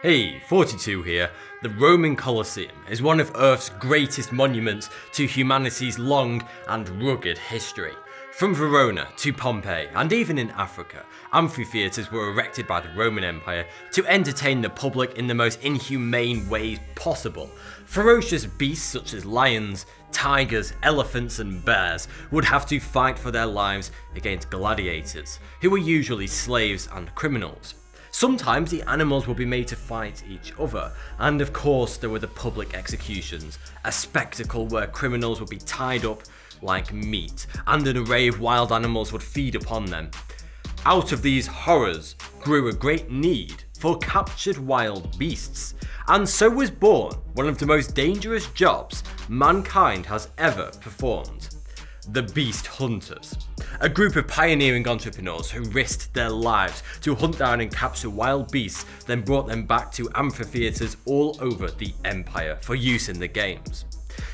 Hey, 42 here. The Roman Colosseum is one of Earth's greatest monuments to humanity's long and rugged history. From Verona to Pompeii, and even in Africa, amphitheatres were erected by the Roman Empire to entertain the public in the most inhumane ways possible. Ferocious beasts such as lions, tigers, elephants and bears would have to fight for their lives against gladiators, who were usually slaves and criminals. Sometimes the animals would be made to fight each other, and of course there were the public executions, a spectacle where criminals would be tied up like meat, and an array of wild animals would feed upon them. Out of these horrors grew a great need for captured wild beasts, and so was born one of the most dangerous jobs mankind has ever performed: the beast hunters. A group of pioneering entrepreneurs who risked their lives to hunt down and capture wild beasts, then brought them back to amphitheatres all over the empire for use in the games.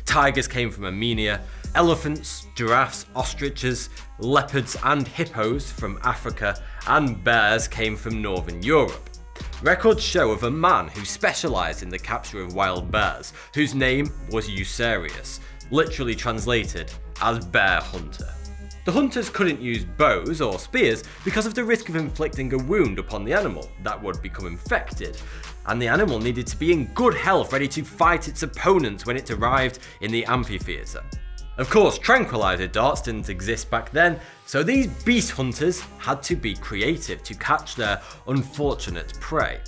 Tigers came from Armenia, elephants, giraffes, ostriches, leopards and hippos from Africa, and bears came from Northern Europe. Records show of a man who specialised in the capture of wild bears, whose name was Keiseraas, literally translated as bear hunter. The hunters couldn't use bows or spears because of the risk of inflicting a wound upon the animal that would become infected, and the animal needed to be in good health, ready to fight its opponents when it arrived in the amphitheatre. Of course, tranquilizer darts didn't exist back then, so these beast hunters had to be creative to catch their unfortunate prey.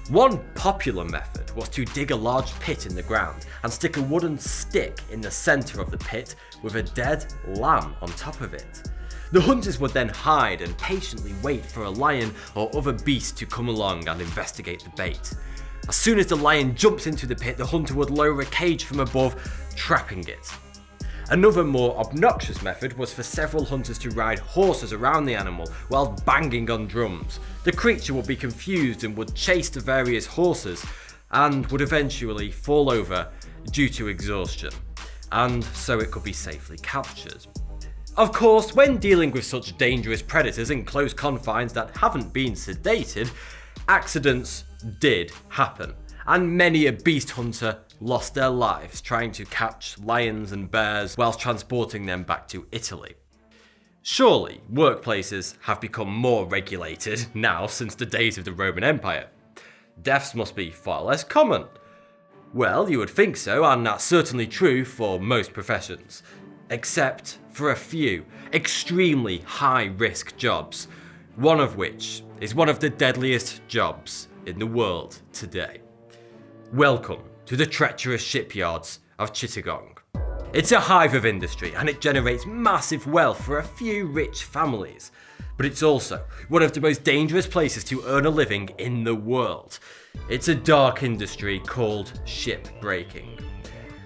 One popular method was to dig a large pit in the ground and stick a wooden stick in the centre of the pit with a dead lamb on top of it. The hunters would then hide and patiently wait for a lion or other beast to come along and investigate the bait. As soon as the lion jumps into the pit, the hunter would lower a cage from above, trapping it. Another more obnoxious method was for several hunters to ride horses around the animal while banging on drums. The creature would be confused and would chase the various horses and would eventually fall over due to exhaustion, and so it could be safely captured. Of course, when dealing with such dangerous predators in close confines that haven't been sedated, accidents did happen, and many a beast hunter lost their lives trying to catch lions and bears whilst transporting them back to Italy. Surely, workplaces have become more regulated now since the days of the Roman Empire. Deaths must be far less common. Well, you would think so, and that's certainly true for most professions, except for a few extremely high-risk jobs, one of which is one of the deadliest jobs in the world today. Welcome to the treacherous shipyards of Chittagong. It's a hive of industry and it generates massive wealth for a few rich families, but it's also one of the most dangerous places to earn a living in the world. It's a dark industry called shipbreaking.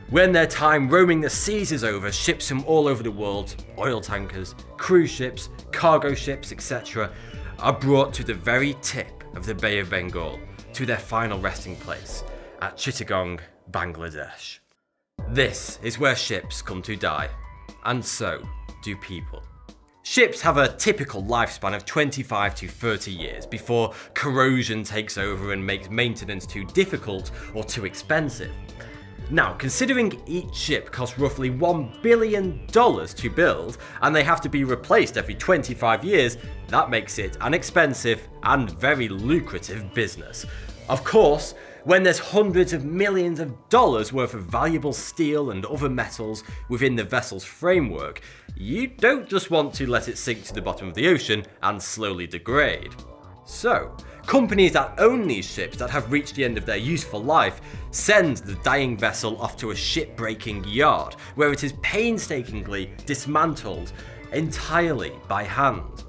When their time roaming the seas is over, ships from all over the world, oil tankers, cruise ships, cargo ships, etc., are brought to the very tip of the Bay of Bengal to their final resting place at Chittagong, Bangladesh. This is where ships come to die, and so do people. Ships have a typical lifespan of 25 to 30 years before corrosion takes over and makes maintenance too difficult or too expensive. Now, considering each ship costs roughly $1 billion to build, and they have to be replaced every 25 years, that makes it an expensive and very lucrative business. Of course, when there's hundreds of millions of dollars worth of valuable steel and other metals within the vessel's framework, you don't just want to let it sink to the bottom of the ocean and slowly degrade. So, companies that own these ships that have reached the end of their useful life send the dying vessel off to a shipbreaking yard where it is painstakingly dismantled entirely by hand.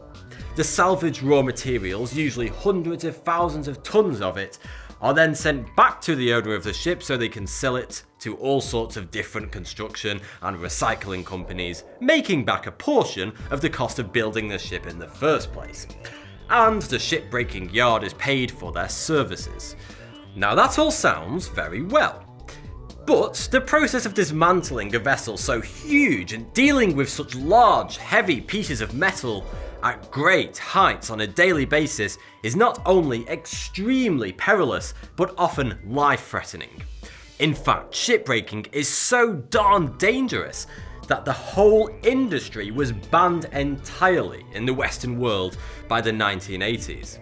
The salvaged raw materials, usually hundreds of thousands of tons of it, are then sent back to the owner of the ship so they can sell it to all sorts of different construction and recycling companies, making back a portion of the cost of building the ship in the first place. And the shipbreaking yard is paid for their services. Now that all sounds very well. But the process of dismantling a vessel so huge and dealing with such large, heavy pieces of metal at great heights on a daily basis is not only extremely perilous, but often life-threatening. In fact, shipbreaking is so darn dangerous that the whole industry was banned entirely in the Western world by the 1980s.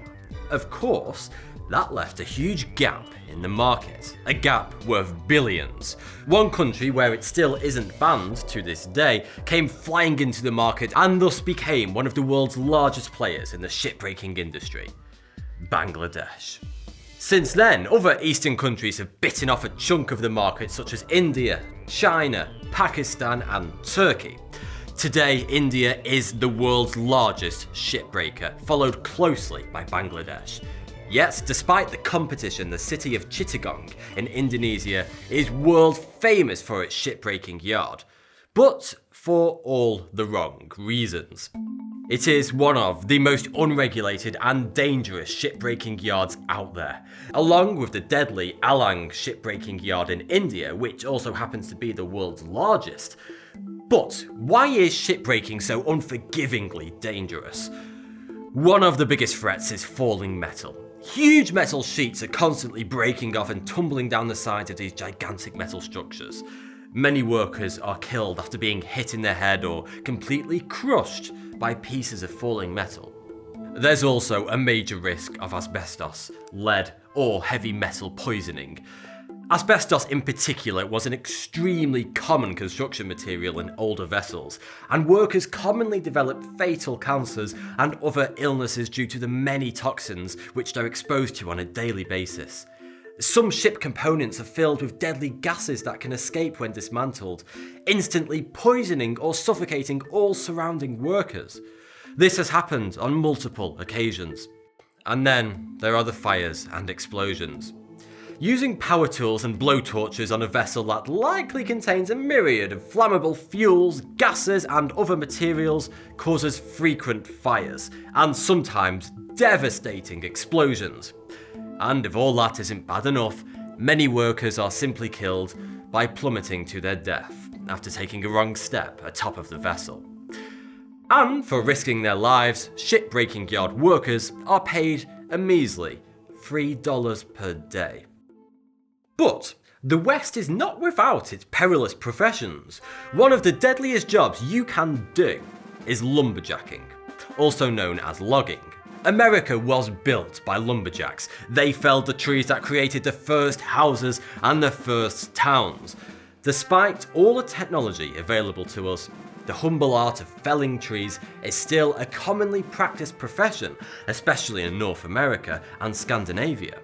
Of course, that left a huge gap in the market, a gap worth billions. One country where it still isn't banned to this day came flying into the market and thus became one of the world's largest players in the shipbreaking industry: Bangladesh. Since then, other Eastern countries have bitten off a chunk of the market, such as India, China, Pakistan and Turkey. Today, India is the world's largest shipbreaker, followed closely by Bangladesh. Yet, despite the competition, the city of Chittagong in Indonesia is world famous for its shipbreaking yard, but for all the wrong reasons. It is one of the most unregulated and dangerous shipbreaking yards out there, along with the deadly Alang shipbreaking yard in India, which also happens to be the world's largest. But why is shipbreaking so unforgivingly dangerous? One of the biggest threats is falling metal. Huge metal sheets are constantly breaking off and tumbling down the sides of these gigantic metal structures. Many workers are killed after being hit in the head or completely crushed by pieces of falling metal. There's also a major risk of asbestos, lead, or heavy metal poisoning. Asbestos in particular was an extremely common construction material in older vessels, and workers commonly developed fatal cancers and other illnesses due to the many toxins which they're exposed to on a daily basis. Some ship components are filled with deadly gases that can escape when dismantled, instantly poisoning or suffocating all surrounding workers. This has happened on multiple occasions. And then there are the fires and explosions. Using power tools and blowtorches on a vessel that likely contains a myriad of flammable fuels, gases and other materials causes frequent fires, and sometimes devastating explosions. And if all that isn't bad enough, many workers are simply killed by plummeting to their death after taking a wrong step atop of the vessel. And for risking their lives, shipbreaking yard workers are paid a measly $3 per day. But the West is not without its perilous professions. One of the deadliest jobs you can do is lumberjacking, also known as logging. America was built by lumberjacks. They felled the trees that created the first houses and the first towns. Despite all the technology available to us, the humble art of felling trees is still a commonly practiced profession, especially in North America and Scandinavia.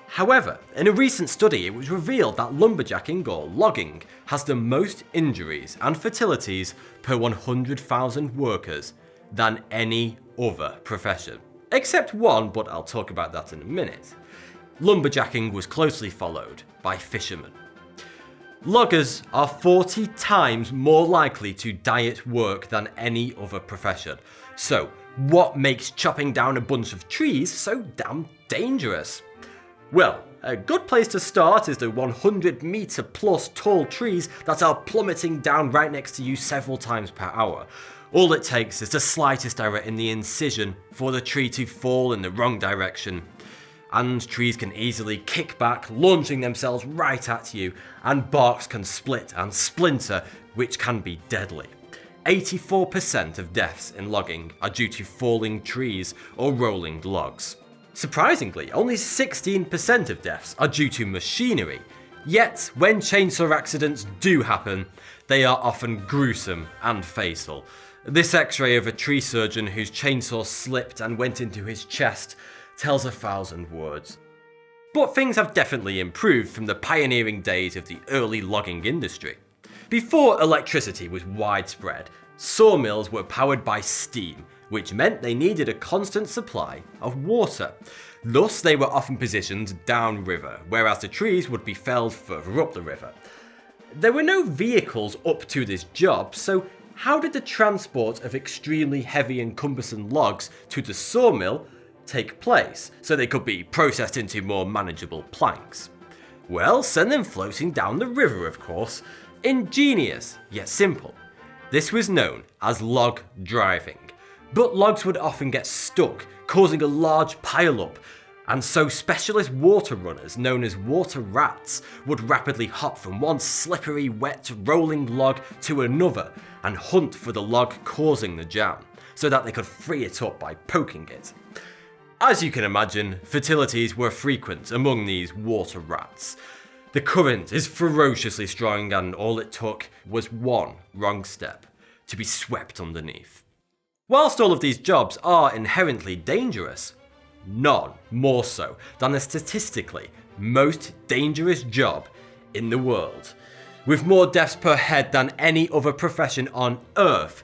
However, in a recent study it was revealed that lumberjacking or logging has the most injuries and fatalities per 100,000 workers than any other profession. Except one, but I'll talk about that in a minute. Lumberjacking was closely followed by fishermen. Loggers are 40 times more likely to die at work than any other profession. So, what makes chopping down a bunch of trees so damn dangerous? Well, a good place to start is the 100-meter plus tall trees that are plummeting down right next to you several times per hour. All it takes is the slightest error in the incision for the tree to fall in the wrong direction. And trees can easily kick back, launching themselves right at you, and barks can split and splinter, which can be deadly. 84% of deaths in logging are due to falling trees or rolling logs. Surprisingly, only 16% of deaths are due to machinery. Yet, when chainsaw accidents do happen, they are often gruesome and fatal. This X-ray of a tree surgeon whose chainsaw slipped and went into his chest tells 1,000 words. But things have definitely improved from the pioneering days of the early logging industry. Before electricity was widespread, sawmills were powered by steam, which meant they needed a constant supply of water. Thus, they were often positioned downriver, whereas the trees would be felled further up the river. There were no vehicles up to this job, so how did the transport of extremely heavy and cumbersome logs to the sawmill take place, so they could be processed into more manageable planks? Well, send them floating down the river, of course. Ingenious, yet simple. This was known as log driving. But logs would often get stuck, causing a large pile-up, and so specialist water runners, known as water rats, would rapidly hop from one slippery, wet, rolling log to another and hunt for the log causing the jam, so that they could free it up by poking it. As you can imagine, fatalities were frequent among these water rats. The current is ferociously strong, and all it took was one wrong step to be swept underneath. Whilst all of these jobs are inherently dangerous, none more so than the statistically most dangerous job in the world, with more deaths per head than any other profession on Earth.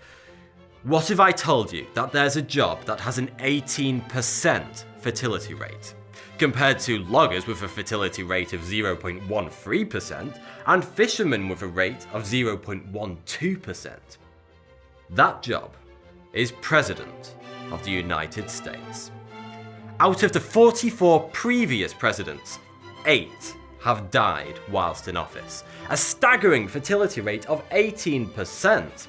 What if I told you that there's a job that has an 18% fertility rate, compared to loggers with a fertility rate of 0.13% and fishermen with a rate of 0.12%? That job is President of the United States. Out of the 44 previous presidents, 8 have died whilst in office, a staggering fertility rate of 18%,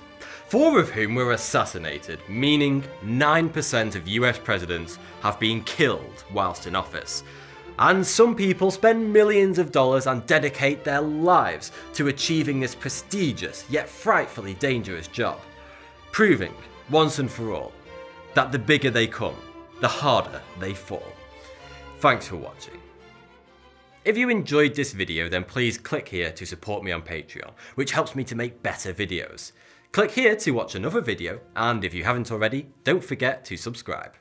4 of whom were assassinated, meaning 9% of US presidents have been killed whilst in office. And some people spend millions of dollars and dedicate their lives to achieving this prestigious yet frightfully dangerous job, proving once and for all that the bigger they come, the harder they fall. Thanks for watching. If you enjoyed this video, then please click here to support me on Patreon, which helps me to make better videos. Click here to watch another video, and if you haven't already, don't forget to subscribe.